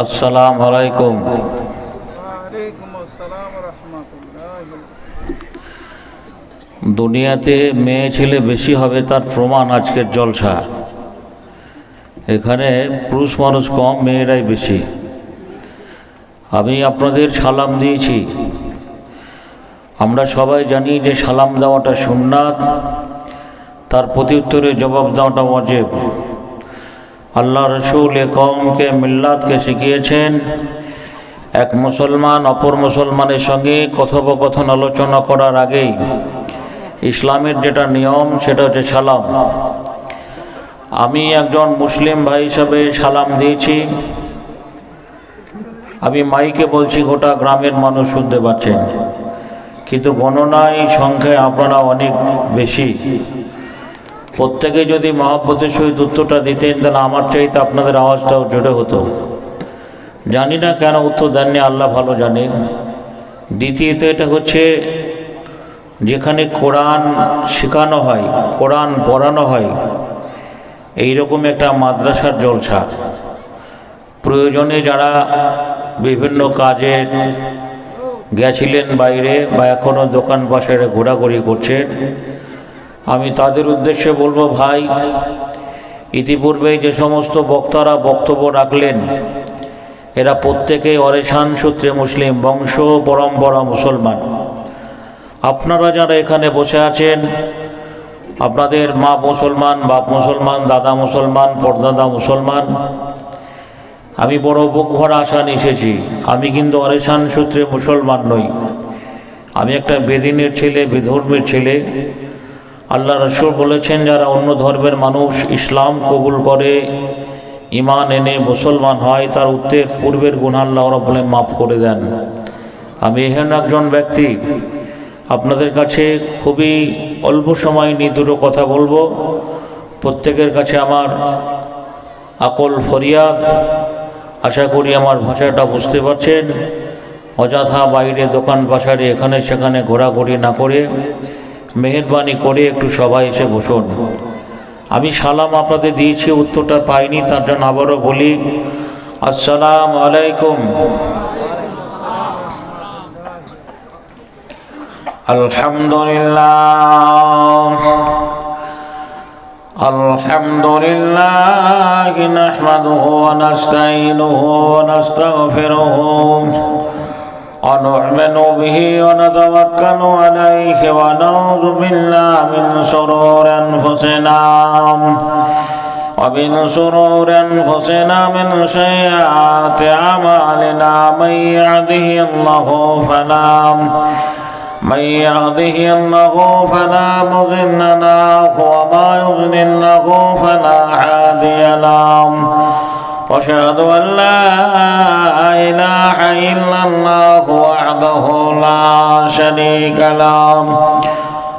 আসসালামু আলাইকুম। দুনিয়াতে মেয়ে ছেলে বেশি হবে তার প্রমাণ আজকের জলসা। এখানে পুরুষ মানুষ কম, মেয়েরাই বেশি। আমি আপনাদের সালাম দিয়েছি। আমরা সবাই জানি যে সালাম দেওয়াটা সুন্নাত, তার প্রত্যুত্তরে জবাব দেওয়াটা ওয়াজিব। আল্লাহ রসুল এ কওমকে মিল্লাতকে শিখিয়েছেন এক মুসলমান অপর মুসলমানের সঙ্গে কথোপকথন আলোচনা করার আগেই ইসলামের যেটা নিয়ম সেটা হচ্ছে সালাম। আমি একজন মুসলিম ভাই হিসাবে সালাম দিয়েছি। আমি মাইকে বলছি, গোটা গ্রামের মানুষ শুনতে পাচ্ছেন, কিন্তু গণনায় সংখ্যায় আপনারা অনেক বেশি। প্রত্যেকে যদি মহব্বতের সহিত উত্তরটা দিতেন তাহলে আমার চাইতে আপনাদের আওয়াজটাও জোরে হতো। জানি না কেন উত্তর দেননি, আল্লাহ ভালো জানে। দ্বিতীয়ত, এটা হচ্ছে যেখানে কোরআন শেখানো হয়, কোরআন পড়ানো হয়, এইরকম একটা মাদ্রাসার জলসা। প্রয়োজনে যারা বিভিন্ন কাজে গেছিলেন বাইরে বা এখনও দোকান পাশে ঘোরাঘুরি করছেন, আমি তাদের উদ্দেশ্যে বলবো, ভাই, ইতিপূর্বে যে সমস্ত বক্তারা বক্তব্য রাখলেন এরা প্রত্যেকেই অরেশান সূত্রে মুসলিম, বংশ পরম্পরা মুসলমান। আপনারা যারা এখানে বসে আছেন, আপনাদের মা মুসলমান, বাপ মুসলমান, দাদা মুসলমান, পরদাদা মুসলমান। আমি বড় বুক ভরা আশা নিয়ে এসেছি। আমি কিন্তু অরেশান সূত্রে মুসলমান নই। আমি একটা বেদিনের ছেলে, বিধর্মীর ছেলে। আল্লাহ রসুল বলেছেন, যারা অন্য ধর্মের মানুষ ইসলাম কবুল করে, ঈমান এনে মুসলমান হয়, তার পূর্বের গুনাহ আল্লাহ রাব্বুল আলামিন মাফ করে দেন। আমি এহেন একজন ব্যক্তি। আপনাদের কাছে খুবই অল্প সময় নিয়ে দুটো কথা বলবো। প্রত্যেকের কাছে আমার আকল ফরিয়াদ, আশা করি আমার ভাষাটা বুঝতে পারছেন। অযথা বাইরে দোকান বাসারে এখানে সেখানে ঘোরাঘুরি না করে মেহেরবানি করে একটু সবাই এসে বসুন। আমি সালাম আপনাদের দিয়েছি, উত্তরটা পাইনি, তার জন্য আবারও বলি, আসসালামু আলাইকুম। আলহামদুলিল্লাহ আলহামদুলিল্লাহ নাহমাদুহু ওয়া নাস্তাঈনুহু ওয়া নাস্তাগফিরুহু ওয়া নু'মিনু বিহি ওয়া নাতাওয়াক্কালু আলাইহি ওয়া নাউযু বিল্লাহি মিন শুরুরি আনফুসিনা ومن شرور أنفسنا من سيئات أعمالنا من يهده الله فلا مضل له وما يضلل له فلا هادي له وأشهد أن لا إله إلا الله وحده لا شريك له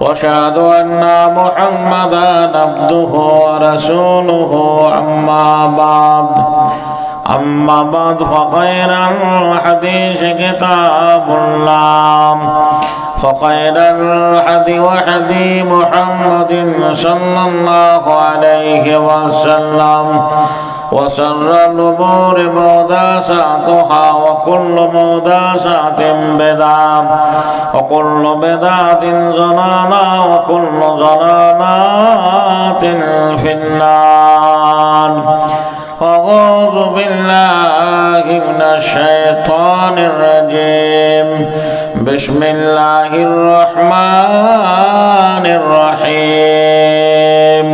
وأشهد أن محمدا عبده ورسوله أما بعد فخير الحديث كتاب الله وخير الهدي هدي محمد صلى الله عليه وسلم وشر الأمور محدثاتها وكل محدثة بدعة وكل بدعة ضلالة وكل ضلالة في النار. أعوذ بالله من الشيطان الرجيم. بسم الله الرحمن الرحيم.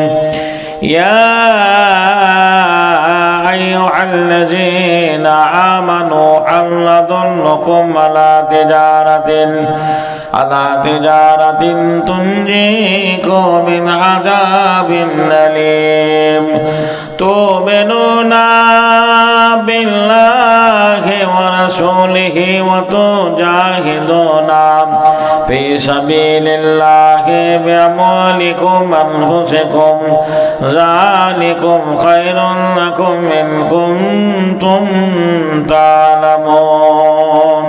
يا أيها الذين آمنوا هل أدلكم على تجارة تنجيكم من عذاب أليم تؤمنون بالله ورسوله وتجاهدون في سبيل الله بأموالكم وأنفسكم ذلكم خير لكم إن كنتم تعلمون.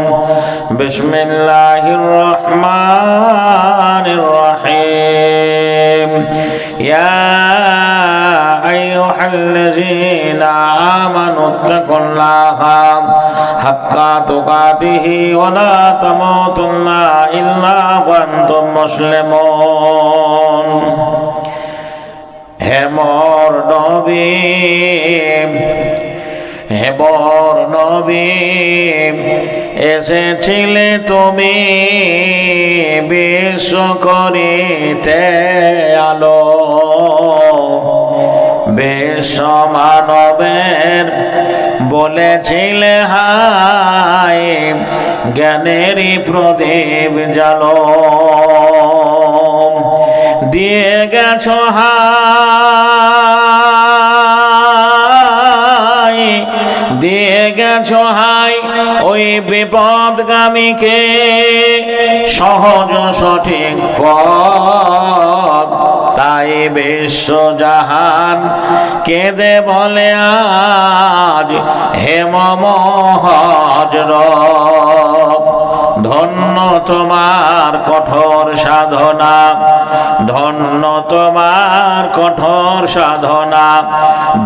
بسم الله الرحمن الرحيم. يا أيها الذين আমানু তাকুল্লাহা হাক্কা তুকাতিহি ওয়া লা তামুতুন্না ইল্লা ওয়া আনতুম মুসলিমুন। হে মোর নবী, হে মোর নবী, এসেছিলে তুমি বিশ্ব করিতে আলো, বিশ্ব মানবের বলেছিলে হাই জ্ঞানেরই প্রদীপ জালো, দিয়ে গেছো হাই, দিয়ে গেছো হাই ওই বিপদগামীকে সহজ সঠিক পথ। তাই বিশ্ব জাহান কেঁদে বলে আজ হে হযরত, ধন্য তোমার কঠোর সাধনা, ধন্য তোমার কঠোর সাধনা,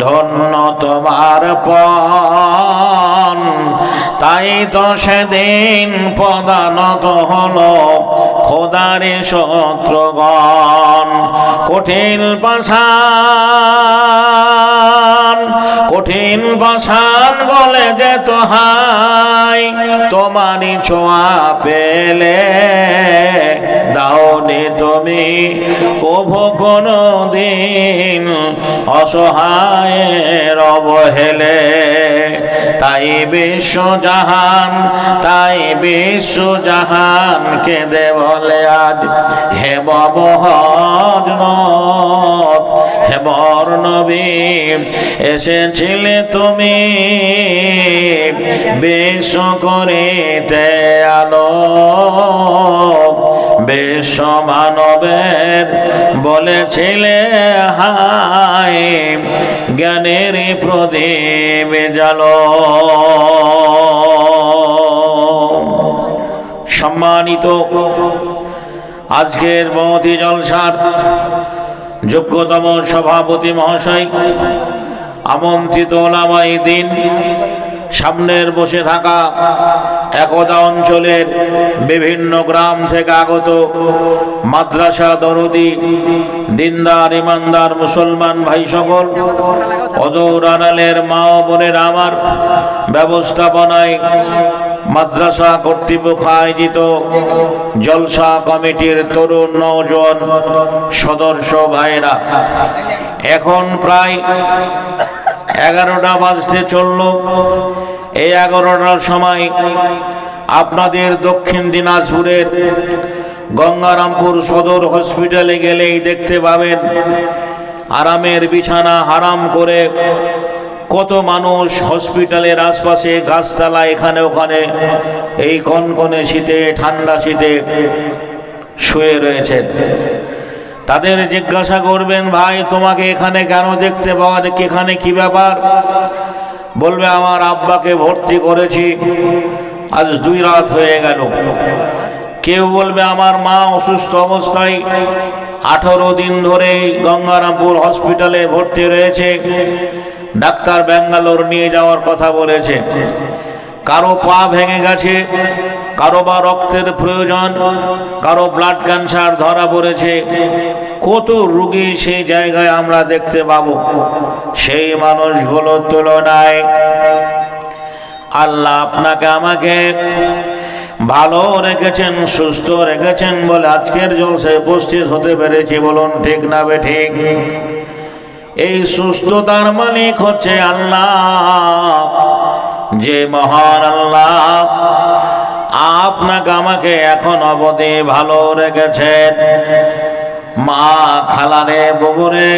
ধন্য তোমার পণ। তাই তো সেদিন পদানত হলো খোদারে শত্রুগণ। কঠিন পাষাণ, কঠিন পাষাণ বলে যেত হাই তোমারই ছোঁয়া পেলে, দাওনি তুমি কভু কোনো দিন অসহায়ের অবহেলে। তাই বিশ্ব জাহান, তাই বিশ্ব জাহান কেঁদে বলে আজ হে হযরত, হে মোর নবী, এসেছিলে তুমি বিশ্ব করিতে আলো, বিশ্ব মানবের বলেছিলে হাই জ্ঞানের প্রদীপ জালো। সম্মানিত আজকের মহতী জলসার যোগ্যতম সভাপতি মহাশয়, আমন্ত্রিত ওলামায়ে দ্বীন, সামনের বসে থাকা একদা অঞ্চলের বিভিন্ন গ্রাম থেকে আগত মাদ্রাসা দরদি দিনদার ইমানদার মুসলমান ভাই সকল, অদূর আড়ালের মা ও বোনের আমার, ব্যবস্থাপনায় মাদ্রাসা কর্তৃপক্ষ আয়োজিত জলসা কমিটির তরুণ নওজোয়ান সদস্য ভাইরা, এখন প্রায় 11টা বাজতে চলল। এই 11টার সময় আপনাদের দক্ষিণ দিনাজপুরের গঙ্গারামপুর সদর হসপিটালে গেলেই দেখতে পাবেন আরামের বিছানা হারাম করে কত মানুষ হসপিটালের আশপাশে গাছতলা এখানে ওখানে এই কনকনে শীতে ঠান্ডা শীতে শুয়ে রয়েছেন। তাদের জিজ্ঞাসা করবেন, ভাই তোমাকে এখানে কেন দেখতে পাওয়া যায়, এখানে কি ব্যাপার? বলবে আমার আব্বাকে ভর্তি করেছি, আজ 2 রাত হয়ে গেল। কেউ বলবে আমার মা অসুস্থ অবস্থায় 18 দিন ধরে গঙ্গারামপুর হসপিটালে ভর্তি রয়েছে, ডাক্তার ব্যাঙ্গালোর নিয়ে যাওয়ার কথা বলেছে। কারো পা ভেঙে গেছে, কারো বা রক্তের প্রয়োজন, কারো ব্লাড ক্যান্সার ধরা পড়েছে। কত রোগী সেই জায়গায় আমরা দেখতে পাবো। সেই মানুষগুলোর তুলনায় আল্লাহ আপনাকে আমাকে ভালো রেখেছেন, সুস্থ রেখেছেন বলে আজকের জলসায় উপস্থিত হতে পেরেছি। বলুন ঠিক না বেঠিক? এই সুস্থতার মালিক হচ্ছে আল্লাহ, যে মহান আল্লাহ আপনাকে আমাকে এখন অবধি ভালো রেখেছেন। মা খালারে বগুরে,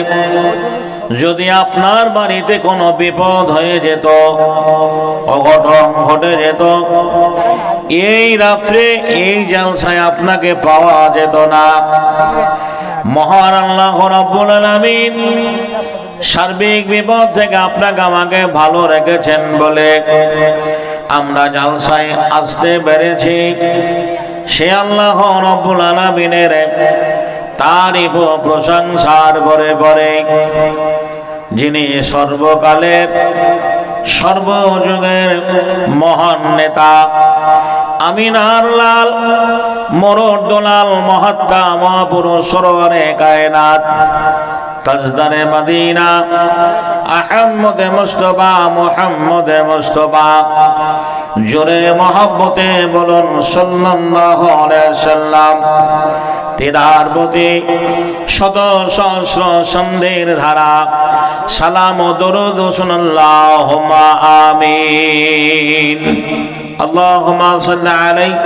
যদি আপনার বাড়িতে কোনো বিপদ হয়ে যেত, অঘটন ঘটে যেত, এই রাত্রে এই জলসায় আপনাকে পাওয়া যেত না। মহান আল্লাহ রাব্বুল আলামিন সার্বিক বিপদ থেকে আপনাকে আমাকে ভালো রেখেছেন বলে আমরা জলসায় আসতে পেরেছি। সে আল্লাহ রাব্বুল আলামিনের তারিফ ও প্রশংসার করে করে, যিনি সর্বকালের সর্বযুগের মহান নেতা, আমিনার লাল মরদলাল মহাত্মা মহাপুরুষ সরোয়ারে কায়নাত তাজদারে মদিনা আহমদে মুস্তফা মুহাম্মদে মুস্তফা, জোরে মহব্বতে বলুন সাল্লাল্লাহু আলাইহি সাল্লাম। তিনার প্রতি শত সহস্র সন্ধ্যের ধারা সালাম ও দরুদ আল্লাহুম্মা আমিন। আল্লাহুম্মা সাল্লি আলাইহি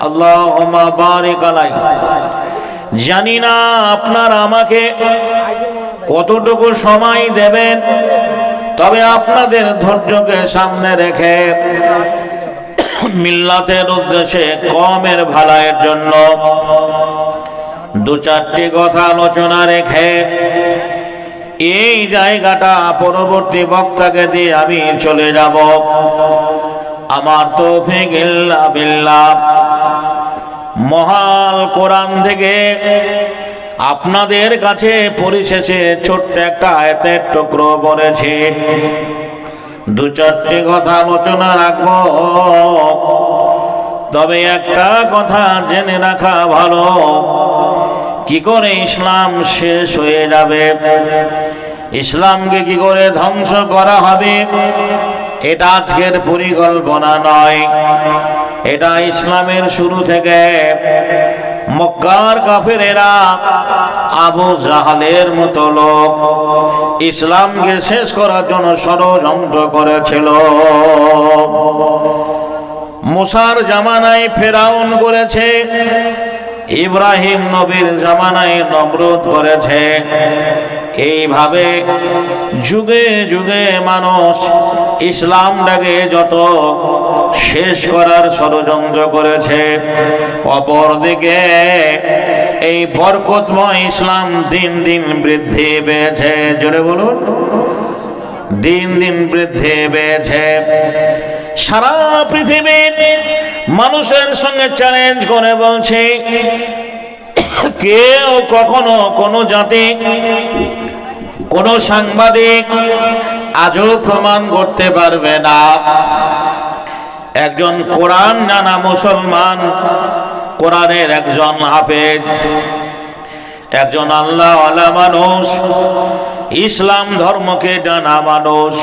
আল্লাহুম্মা বারিক আলাইহি। জানি না আপনারা আমাকে কতটুকু সময় দেবেন, তবে আপনাদের ধৈর্যকে সামনে রেখে মিল্লাতের উদ্দেশ্যে কওমের ভালাইয়ের জন্য দু চারটি কথা আলোচনা রেখে এই জায়গাটা পরবর্তী বক্তাকে দিয়ে আমি চলে যাব। আমার তৌফিক ইল্লা বিল্লাহ। মহাল কোরআন থেকে আপনাদের কাছে পরিশেষে ছোট্ট একটা আয়াতের টুকরো পড়েছি, দু চারটি কথা আলোচনা রাখব। তবে একটা কথা জেনে রাখা ভালো, কি করে ইসলাম শেষ হয়ে যাবে, ইসলামকে কি করে ধ্বংস করা হবে, এটা আজকের পরিকল্পনা নয়। এটা ইসলামের শুরু থেকে মক্কার কাফেরেরা আবু জাহালের মতো লোক ইসলামকে শেষ করার জন্য ষড়যন্ত্র করেছিল। মুসার জামানায় ফেরাউন করেছে, ইব্রাহিম নবীর জামানায় নমরুদ করেছে। এইভাবে যুগে যুগে মানুষ ইসলামটাকে যত শেষ করার ষড়যন্ত্র করেছে, অপরদিকে এই বরকতময় ইসলাম দিন দিন বৃদ্ধি পেয়েছে। জোরে বলুন, দিন দিন বৃদ্ধি পেয়েছে। সারা পৃথিবীর মানুষের সঙ্গে চ্যালেঞ্জ করে বলছে, কেউ কখনো কোনো জাতি, কোন সাংবাদিক আজও প্রমাণ করতে পারবে না একজন কোরআন জানা মুসলমান, কোরআনের একজন হাফেজ, একজন আল্লাহওয়ালা মানুষ, ইসলাম ধর্মকে জানা মানুষ,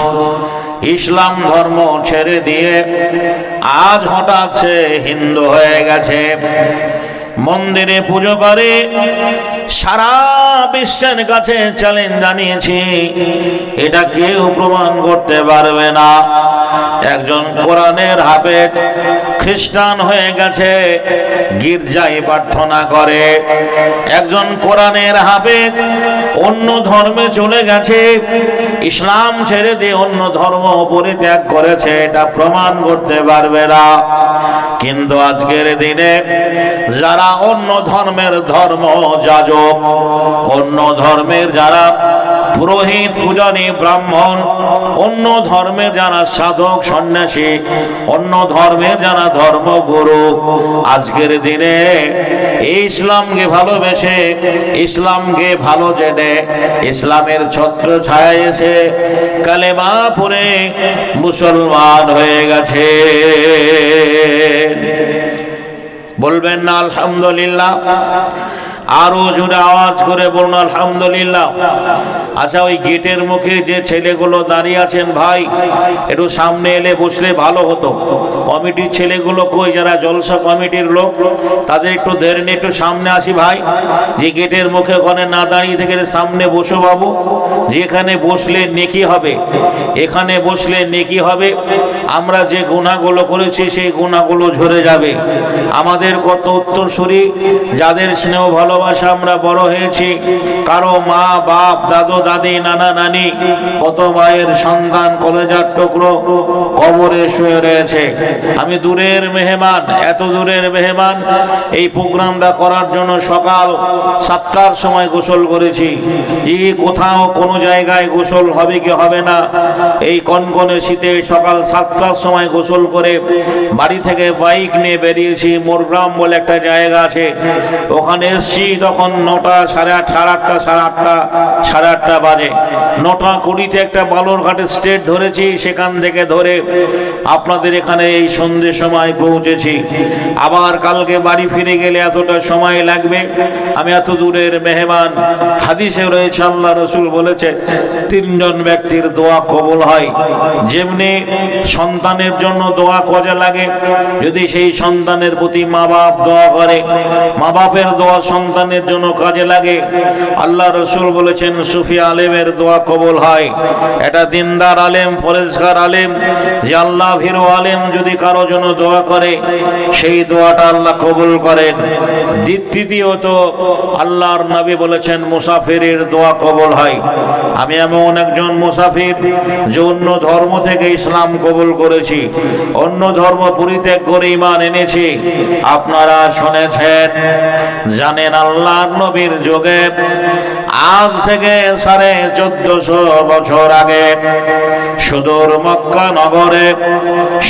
ইসলাম ধর্ম ছেড়ে দিয়ে আজ হঠাৎ সে হিন্দু হয়ে গেছে, মন্দিরে পুজো করে। সারা বিশ্বের কাছে চ্যালেঞ্জ জানিয়েছি, এটা কেউ প্রমাণ করতে পারবে না একজন কোরআনের হাফেজ খ্রিস্টান হয়ে গেছে, গির্জায় প্রার্থনা করে। একজন কোরআনের হাফেজ অন্য ধর্মে চলে গেছে, ইসলাম ছেড়ে দিয়ে অন্য ধর্ম পরিত্যাগ করেছে, এটা প্রমাণ করতে পারবে না। কিন্তু আজকের দিনে যারা অন্য ধর্মের ধর্ম যাজক, অন্য ধর্মের যারা পুরোহিত পূজারী ব্রাহ্মণ, অন্য ধর্মের যারা সাধক সন্ন্যাসী, অন্য ধর্মের যারা ধর্মগুরু, আজকের দিনে এই ইসলামকে ভালোবেসে, ইসলামকে ভালো জেনে, ইসলামের ছত্র ছায়া এসে কালেমা পড়ে মুসলমান হয়ে গেছে। বলবেন না আলহামদুলিল্লাহ? আরো জোরে আওয়াজ করে বলুন আলহামদুলিল্লাহ। আচ্ছা, ওই গেটের মুখে যে ছেলেগুলো দাঁড়িয়ে আছেন ভাই, একটু সামনে এলে বসলে ভালো হতো। কমিটির ছেলেগুলো কই, যারা জলসা কমিটির লোক, তাদের একটু ধরে নিয়ে একটু সামনে আসি ভাই। যে গেটের মুখে ওখানে না দাঁড়িয়ে থেকে সামনে বসো বাবু, যেখানে বসলে নেকি হবে, এখানে বসলে নেকি হবে। আমরা যে গুনাহগুলো করেছি সেই গুনাহগুলো ঝরে যাবে। আমাদের কত উত্তরসূরি, যাদের স্নেহ ভালোবাসা আমরা বড় হয়েছি, কারো মা বাপ দাদু দাদি নানা নানি, কত মায়ের সন্তান কলেজার টুকরো কবরে শুয়ে রয়েছে। আমি দূরের মেহমান, এত দূরের মেহমান, এই প্রোগ্রামটা করার জন্য সকাল 7টার সময় গোসল করেছি। এই কোথাও কোনো জায়গায় গোসল হবে কি হবে না, এই কনকনে শীতে সকাল 7টার সময় গোসল করে বাড়ি থেকে বাইক নিয়ে বেরিয়েছি। মোরগ্রাম বলে একটা জায়গা আছে, ওখানে এসছি। তখন 9টা, সাড়ে 8টা বাজে। 9টা 20-তে একটা বালুরঘাটে স্টেট ধরেছি, সেখান থেকে ধরে আপনাদের এখানে এই সন্ধ্যে সময় পৌঁছেছি। আবার কালকে বাড়ি ফিরে গেলে এতটা সময় লাগবে। আমি এত দূরের মেহমান। হাদিসে রয়েছে আল্লাহ রসুল বলেছে 3 জন ব্যক্তির দোয়া কবুল হয়। যেমনি সন্তানের জন্য দোয়া কাজে লাগে, যদি সেই সন্তানের প্রতি মা বাপ দোয়া করে, মা বাপের দোয়া সন্তানের জন্য কাজে লাগে। আল্লাহ রসুল বলেছেন সুফি আলেমের দোয়া কবুল হয়। এটা দিনদার আলেম, পরেজগার আলেম, যে আল্লাহ ভীরু আলেম যদি কারো জন্য দোয়া করে, সেই দোয়াটা আল্লাহ কবুল করেন। দ্বিতীয়ত আল্লাহর নবী বলেছেন মুসাফিরের দোয়া কবুল হয়। আমি এমন একজন মুসাফির যে অন্য ধর্ম থেকে ইসলাম কবুল করেছি, অন্য ধর্ম পরিত্যাগ করে ঈমান এনেছি। আপনারা শুনেছেন, জানেন আল্লাহর নবীর যুগে আজ থেকে 1450 বছর আগে সুদূর মক্কা নগরে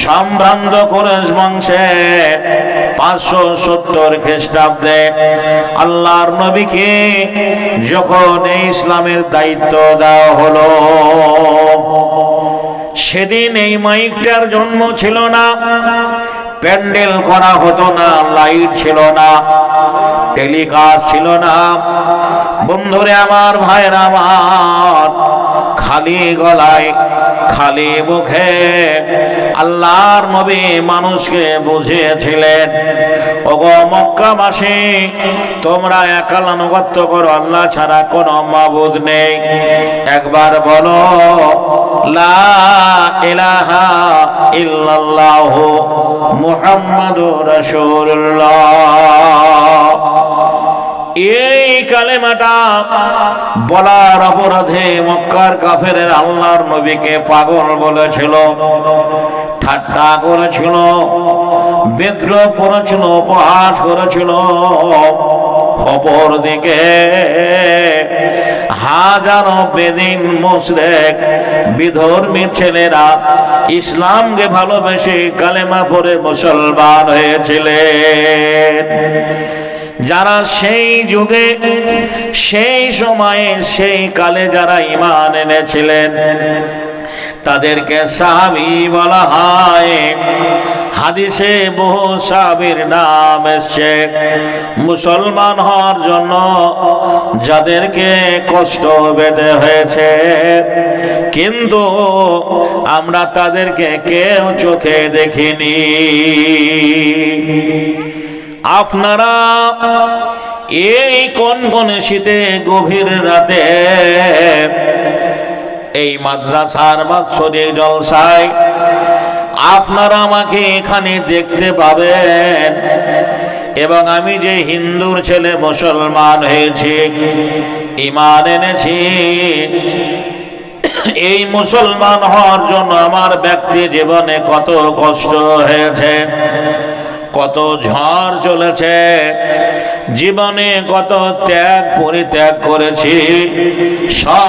সম্ভ্রান্ত কুরাইশ বংশে 570 খ্রিস্টাব্দে আল্লাহর নবীকে যখন এই ইসলামের দায়িত্ব দেওয়া হলো, সেদিন এই মাইকটার জন্ম ছিল না, প্যান্ডেল করা হতো না, লাইট ছিল না, টেলিকাস্ট ছিল না। বন্ধুরে আমার, ভাইরা আমার, খালি গলায় খালি মুখে আল্লাহর নবী মানুষকে বুঝিয়েছিলেন, ওগো মক্কাবাসী, তোমরা এক আনুগত্য করো, আল্লাহ ছাড়া কোনো মাবুদ নেই। একবার বলো লা ইলাহা ইল্লাল্লাহু মুহাম্মাদুর রাসূলুল্লাহ। এই কালেমাটা বলার অপরাধে মক্কার কাফেরের আল্লাহর নবীকে পাগল বলেছিল, ঠাট্টা করেছিল, বিদ্রোহ করেছিল, উপহাস করেছিল। অপর দিকে হাজারো বেদিন মুশরিক বিধর্মী ছেলেরা ইসলামকে ভালোবেসে কালেমা পড়ে মুসলমান হয়েছিলেন। যারা সেই যুগে, সেই সময়ে, সেই কালে যারা ঈমান এনেছিলেন, তাদেরকে সাহাবী বলা হয়। হাদিসে বহু সাহাবীর নাম এসছে মুসলমান হওয়ার জন্য যাদেরকে কষ্ট পেতে হয়েছে, কিন্তু আমরা তাদেরকে কেউ চোখে দেখিনি। আপনারা এই কোন শীতে গভীর রাতে এই মাদ্রাসার বাৎসরিক জলসায় আপনারা আমাকে এখানে দেখতে পাবেন, এবং আমি যে হিন্দুর ছেলে মুসলমান হয়েছি, ঈমান এনেছি, এই মুসলমান হওয়ার জন্য আমার ব্যক্তি জীবনে কত কষ্ট হয়েছে, কত ঝড় চলেছে, জীবনে কত ত্যাগ পরিত্যাগ করেছি, সব